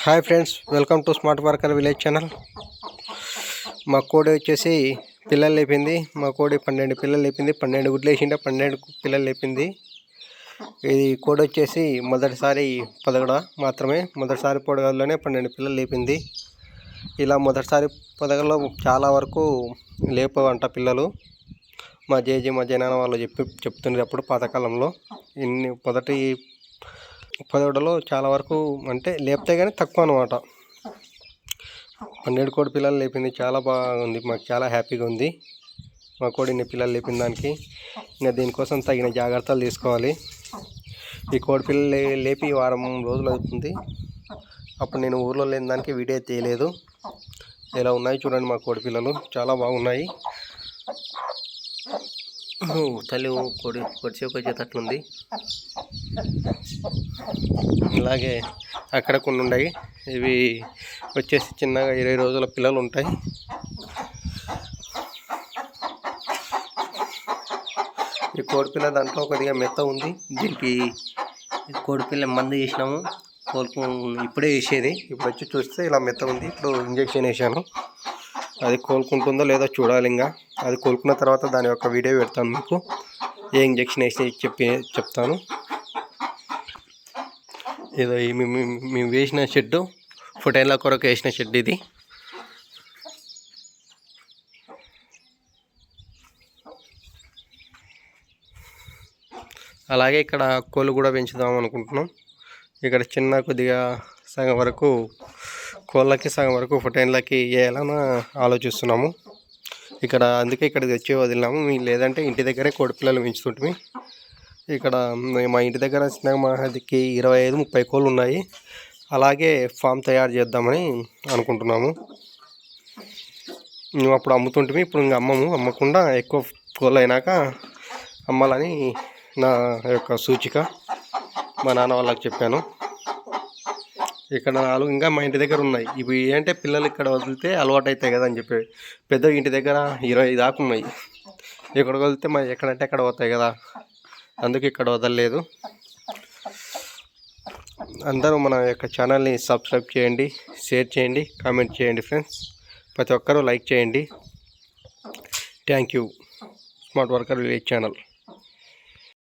Hi friends, welcome to smart worker village channel. మా కోడి వచ్చేసి పిల్లలు లేపింది. మా కోడి 12 పిల్లలు లేపింది. 12 గుడ్లు వేసింటే 12 పిల్లలు లేపింది. ఇది కోడి వచ్చేసి మొదటిసారి పొదగడ మాత్రమే, మొదటిసారి పొదగడలోనే 12 పిల్లలు లేపింది. ఇలా మొదటిసారి పొదగడలో చాలా వరకు లేపవంట పిల్లలు. మా జయనాన్న వాళ్ళు చెప్తుండే అప్పుడు పాతకాలంలో మొదటి పొదగడలో చాలా వరకు అంటే లేపితే కానీ తక్కువ అనమాట. 12 కోడి పిల్లలు లేపింది. చాలా బాగుంది, మాకు చాలా హ్యాపీగా ఉంది. మా కోడి ఇన్ని పిల్లలు లేపిన దానికి ఇంకా దీనికోసం తగిన జాగ్రత్తలు తీసుకోవాలి. ఈ కోడి పిల్లలు లేపి వారం రోజులు అవుతుంది. అప్పుడు నేను ఊర్లో లేని దానికి వీడియో తీయలేదు. ఇలా ఉన్నాయి చూడండి, మా కోడి పిల్లలు చాలా బాగున్నాయి. తల్లి కొద్దిసేపు వచ్చేటట్లుంది. ఇలాగే అక్కడ కొన్ని ఉన్నాయి. ఇవి వచ్చేసి చిన్నగా 20 రోజుల పిల్లలు ఉంటాయి. ఈ కోడిపిల్ల దాంట్లో కొద్దిగా మెత్త ఉంది. దీనికి కోడిపిల్ల మందు వేసినాము, ఇప్పుడే వేసేది. ఇప్పుడు వచ్చి చూస్తే ఇలా మెత్త ఉంది. ఇప్పుడు ఇంజక్షన్ వేసాను. అది కోలుకుంటుందో లేదో చూడాలి. ఇంకా అది కోలుకున్న తర్వాత దాని యొక్క వీడియో పెడతాను మీకు. ఏ ఇంజక్షన్ వేసి చెప్తాను. ఏదో మేము వేసిన షెడ్డు, ఫుటైన్ల కొరకు వేసిన షెడ్ ఇది. అలాగే ఇక్కడ కోళ్ళు కూడా పెంచుదాం అనుకుంటున్నాం. ఇక్కడ చిన్న కొద్దిగా సగం వరకు కోళ్ళకి, సగం వరకు ఫుటైన్లకి వేయాలని ఆలోచిస్తున్నాము. అందుకే ఇక్కడ తెచ్చి వదిలినాము. లేదంటే ఇంటి దగ్గరే కోడిపిల్లలు పెంచుతుంటే ఇక్కడ మా ఇంటి దగ్గర మాదికి 25-30 కోళ్ళు ఉన్నాయి. అలాగే ఫామ్ తయారు చేద్దామని అనుకుంటున్నాము. మేము అప్పుడు అమ్ముతుంటే ఇప్పుడు ఇంకా అమ్మకుండా ఎక్కువ కోళ్ళు అయినాక అమ్మాలని నా యొక్క సూచిక మా నాన్న వాళ్ళకి చెప్పాను. ఇక్కడ 4 ఇంకా మా ఇంటి దగ్గర ఉన్నాయి. ఇవి ఏంటంటే పిల్లలు ఇక్కడ వదిలితే అలవాటు అవుతాయి కదా అని చెప్పి పెద్ద ఇంటి దగ్గర 20 దాకా ఉన్నాయి. ఇక్కడ వదిలితే ఎక్కడంటే అక్కడ పోతాయి కదా, అందుకే ఇక్కడ వదలలేదు. అందరూ మన యొక్క ఛానల్ని సబ్స్క్రైబ్ చేయండి, షేర్ చేయండి, కామెంట్ చేయండి ఫ్రెండ్స్. ప్రతి ఒక్కరూ లైక్ చేయండి. Thank you. Smart worker village channel.